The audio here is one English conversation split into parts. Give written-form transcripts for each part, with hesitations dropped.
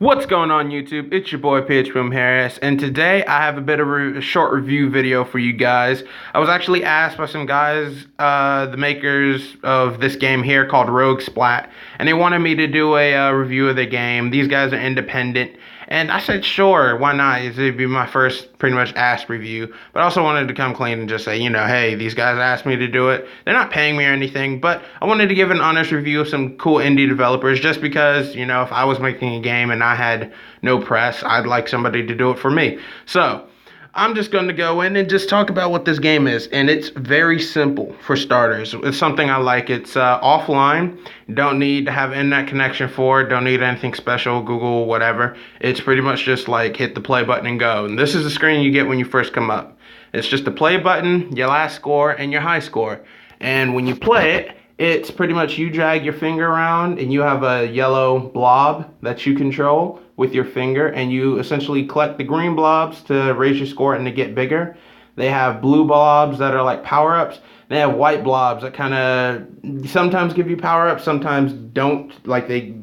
What's going on YouTube? It's your boy PHP Harris, and today I have a bit of a short review video for you guys. I was actually asked by some guys, the makers of this game here called Rouge Splat, and they wanted me to do a review of the game. These guys are independent, and I said sure, why not? It'd be my first pretty much asked review, but I also wanted to come clean and just say, hey, these guys asked me to do it. They're not paying me or anything, but I wanted to give an honest review of some cool indie developers just because, if I was making a game and I had no press, I'd like somebody to do it for me. So I'm just going to go in and just talk about what this game is, and it's very simple for starters. It's something I like. It's offline. Don't need to have internet connection for it. Don't need anything special, Google, whatever. It's pretty much just like hit the play button and go. And this is the screen you get when you first come up. It's just the play button, your last score, and your high score. And when you play it, it's pretty much you drag your finger around and you have a yellow blob that you control with your finger, and you essentially collect the green blobs to raise your score and to get bigger. They have blue blobs that are like power-ups. They have white blobs that kind of sometimes give you power-ups, sometimes don't. Like they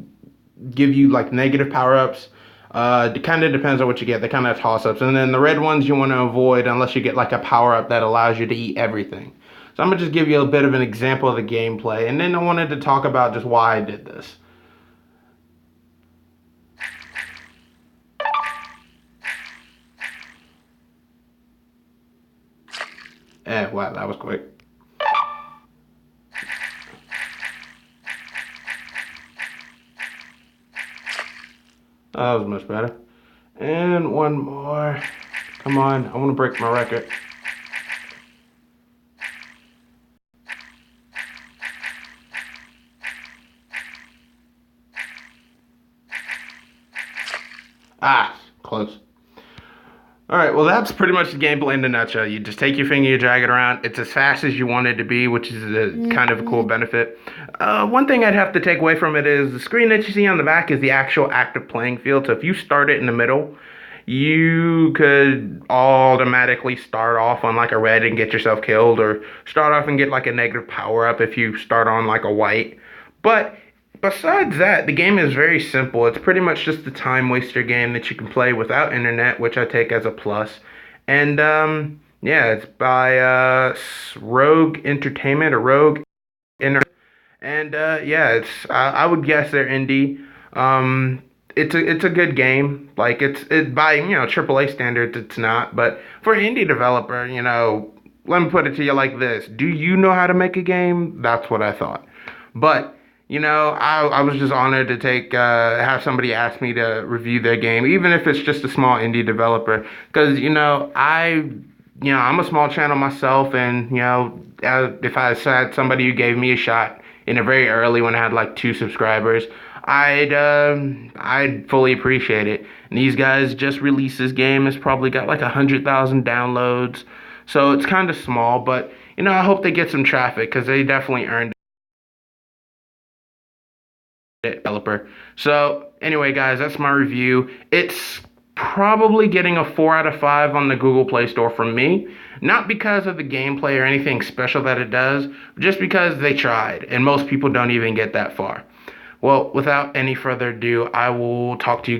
give you like negative power-ups. It kind of depends on what you get. They kind of toss-ups. And then the red ones you want to avoid unless you get like a power-up that allows you to eat everything. So I'm going to just give you a bit of an example of the gameplay, and then I wanted to talk about just why I did this. Wow, that was quick. That was much better. And one more. Come on, I want to break my record. Close. Alright, well that's pretty much the gameplay in a nutshell. You just take your finger, you drag it around. It's as fast as you want it to be, which is a kind of a cool benefit. One thing I'd have to take away from it is the screen that you see on the back is the actual active playing field. So if you start it in the middle, you could automatically start off on like a red and get yourself killed, or start off and get like a negative power up if you start on like a white. But besides that, the game is very simple. It's pretty much just a time waster game that you can play without internet, which I take as a plus. And yeah, it's by Rogue Entertainment or Rogue Inter. And yeah, I would guess they're indie. It's a good game. Like it by AAA standards, it's not. But for an indie developer, let me put it to you like this: do you know how to make a game? That's what I thought. But I was just honored to have somebody ask me to review their game, even if it's just a small indie developer. Because I'm a small channel myself, and if I had somebody who gave me a shot in a very early when I had like 2 subscribers, I'd fully appreciate it. And these guys just released this game. It's probably got like 100,000 downloads, so it's kind of small. But I hope they get some traffic because they definitely earned developer. So anyway guys, that's my review. It's probably getting a 4 out of 5 on the Google Play Store from me, not because of the gameplay or anything special that it does, just because they tried, and most people don't even get that far. Well, without any further ado, I will talk to you